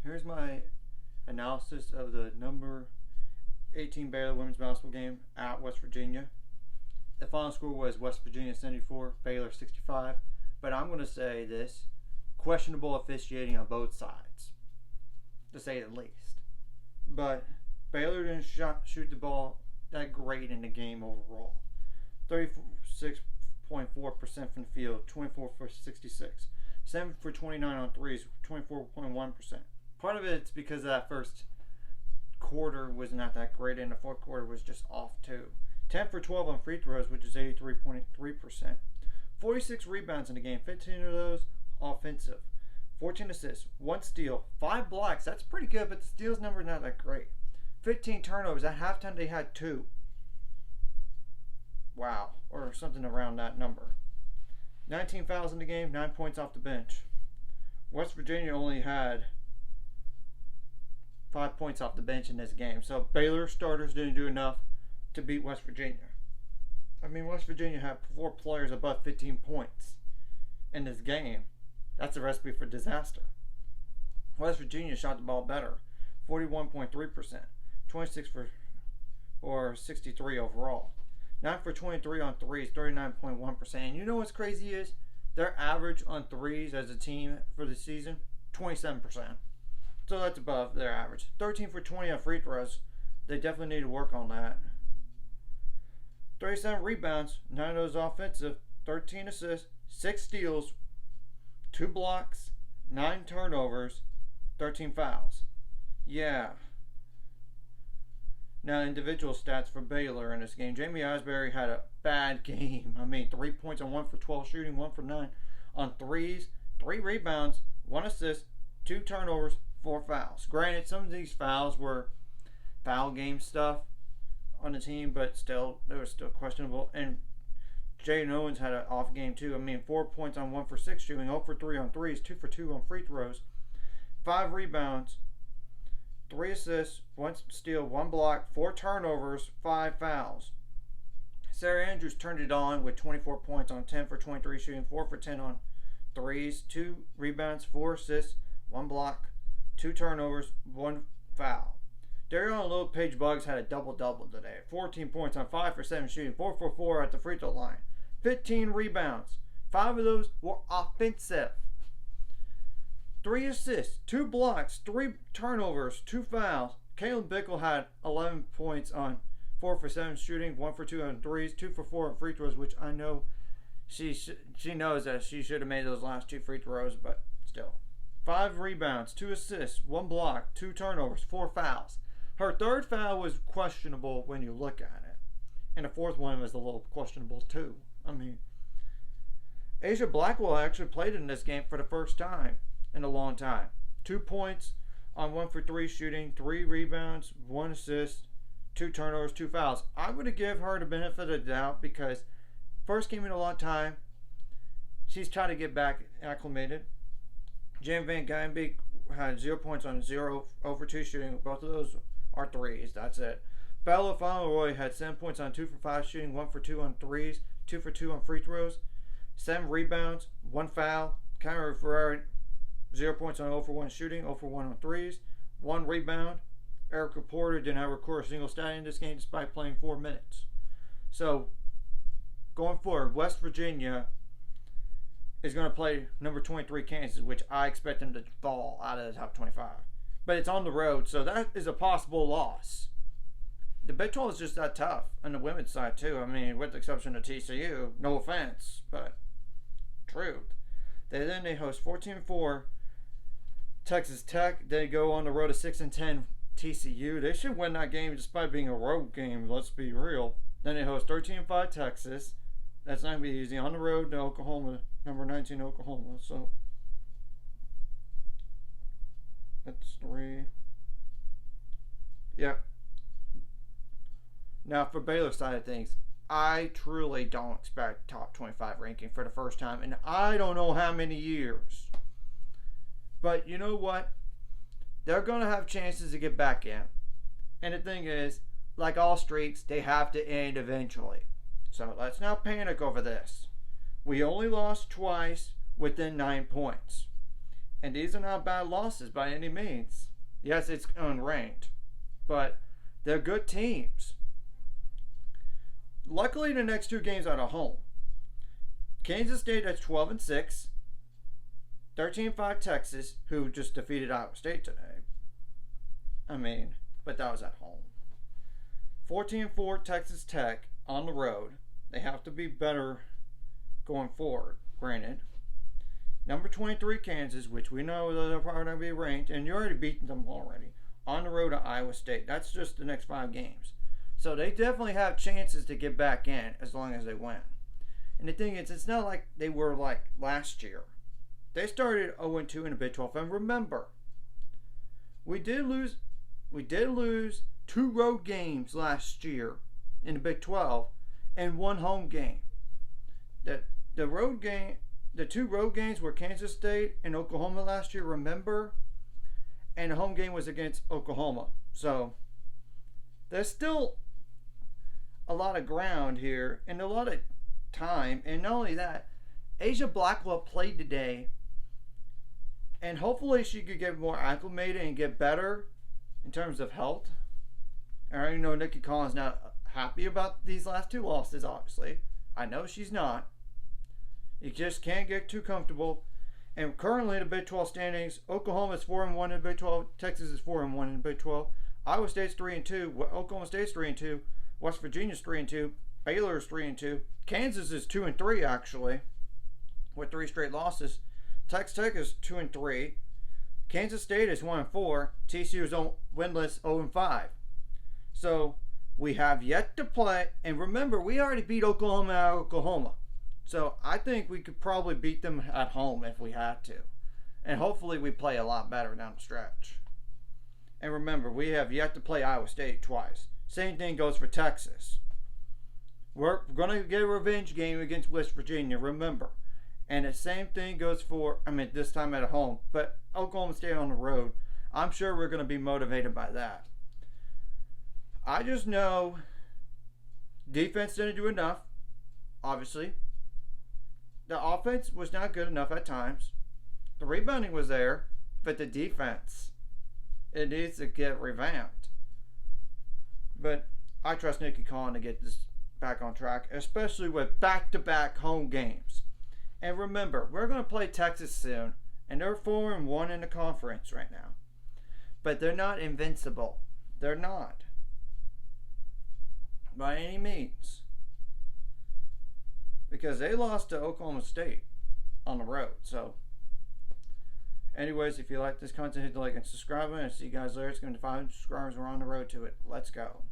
Here's my analysis of the number 18 Baylor women's basketball game at West Virginia. The final score was West Virginia 74, Baylor 65. But I'm going to say this: questionable officiating on both sides, to say the least. But Baylor didn't shoot the ball that great in the game overall. 36.4% from the field, 24 for 66. 7 for 29 on threes, 24.1%. Part of it's because that first quarter was not that great, and the fourth quarter was just off too. 10 for 12 on free throws, which is 83.3%. 46 rebounds in the game, 15 of those offensive. 14 assists, 1 steal, 5 blocks. That's pretty good, but the steals number is not that great. 15 turnovers. At halftime, they had 2. Wow, or something around that number. 19 fouls in the game, 9 points off the bench. West Virginia only had 5 points off the bench in this game. So Baylor starters didn't do enough to beat West Virginia. I mean, West Virginia had 4 players above 15 points in this game. That's a recipe for disaster. West Virginia shot the ball better, 41.3%, 26 for 63 overall. 9 for 23 on threes, 39.1%. And you know what's crazy is their average on threes as a team for the season, 27%. So that's above their average. 13 for 20 on free throws. They definitely need to work on that. 37 rebounds, 9 of those offensive, 13 assists, 6 steals, 2 blocks, 9 turnovers, 13 fouls. Yeah. Now, individual stats for Baylor in this game. Jamie Osbury had a bad game. I mean, 3 points on 1 for 12 shooting, 1 for 9 on threes, 3 rebounds, 1 assist, 2 turnovers, 4 fouls. Granted, some of these fouls were foul game stuff on the team, but still, they were still questionable. And Jaden Owens had an off game too. I mean, 4 points on 1 for 6 shooting, 0 for 3 on threes, 2 for 2 on free throws, 5 rebounds, 3 assists, 1 steal, 1 block, 4 turnovers, 5 fouls. Sarah Andrews turned it on with 24 points on 10 for 23 shooting, 4 for 10 on threes, 2 rebounds, 4 assists, 1 block, 2 turnovers, 1 foul. Darion Lopage Buggs had a double-double today. 14 points on 5 for 7 shooting, 4 for 4 at the free throw line. 15 rebounds. 5 of those were offensive. 3 assists, 2 blocks, 3 turnovers, 2 fouls. Caitlin Bickle had 11 points on 4 for 7 shooting, 1 for 2 on threes, 2 for 4 on free throws, which I know she knows that she should have made those last 2 free throws, but still. 5 rebounds, 2 assists, 1 block, 2 turnovers, 4 fouls. Her third foul was questionable when you look at it. And the fourth one was a little questionable too. I mean, Asia Blackwell actually played in this game for the first time in a long time. 2 points on 1 for 3 shooting, 3 rebounds, 1 assist, 2 turnovers, 2 fouls. I would have given her the benefit of the doubt because first game in a long time. She's trying to get back acclimated. Jan Van Geinbeek had 0 points on 0 for 2 shooting. Both of those are threes. That's it. Bella Fauntleroy had 7 points on 2 for 5 shooting, 1 for 2 on threes, 2 for 2 on free throws, 7 rebounds, 1 foul. Cameron Ferrari, 0 points on 0 for 1 shooting, 0 for 1 on threes, 1 rebound. Erica Porter didn't have record a single stat in this game despite playing 4 minutes. So, going forward, West Virginia is going to play number 23 Kansas, which I expect them to fall out of the top 25. But it's on the road, so that is a possible loss. The Big 12 is just that tough on the women's side, too. I mean, with the exception of TCU, no offense, but truth. They host 14-4 Texas Tech. They go on the road to 6-10 TCU. They should win that game despite being a road game, let's be real. Then they host 13-5 Texas. That's not going to be easy. On the road to Oklahoma, number 19 Oklahoma. So that's 3. Yeah. Now for Baylor side of things, I truly don't expect top 25 ranking for the first time in I don't know how many years. But you know what? They're going to have chances to get back in. And the thing is, like all streaks, they have to end eventually. So let's not panic over this. We only lost twice within 9 points. And these are not bad losses by any means. Yes, it's unranked, but they're good teams. Luckily, the next two games are at home. Kansas State at 12-6, 13-5 Texas, who just defeated Iowa State today. But that was at home. 14-4 Texas Tech on the road. They have to be better going forward, granted. Number 23 Kansas, which we know they're probably going to be ranked, and you already beaten them already. On the road to Iowa State. That's just the next 5 games. So they definitely have chances to get back in as long as they win. And the thing is, it's not like they were like last year. They started 0-2 in the Big 12. And remember, we did lose 2 road games last year in the Big 12 and 1 home game. The 2 road games were Kansas State and Oklahoma last year, remember? And the home game was against Oklahoma. So there's still a lot of ground here and a lot of time. And not only that, Asia Blackwell played today, and hopefully she could get more acclimated and get better in terms of health. I already know Nikki Collins not happy about these last 2 losses, obviously. I know she's not. You just can't get too comfortable. And currently in the Big 12 standings, Oklahoma is 4-1 in the Big 12. Texas is 4-1 in the Big 12. Iowa State's 3-2. Oklahoma State's 3-2. West Virginia's 3-2. Baylor is 3-2. Kansas is 2-3 actually, with 3 straight losses. Texas Tech is 2-3. Kansas State is 1-4. TCU is winless 0-5. So we have yet to play. And remember, we already beat Oklahoma at Oklahoma. So I think we could probably beat them at home if we had to. And hopefully we play a lot better down the stretch. And remember, we have yet to play Iowa State twice. Same thing goes for Texas. We're going to get a revenge game against West Virginia, remember. And the same thing goes for, this time at home. But Oklahoma State on the road, I'm sure we're going to be motivated by that. I just know defense didn't do enough, obviously. The offense was not good enough at times. The rebounding was there, but the defense, it needs to get revamped. But I trust Nikki Collins to get this back on track, especially with back-to-back home games. And remember, we're going to play Texas soon, and they're 4-1 in the conference right now. But they're not invincible. They're not. By any means. Because they lost to Oklahoma State on the road. So, anyways, if you like this content, hit the like and subscribe. And I'll see you guys later. It's going to be 5 subscribers. We're on the road to it. Let's go.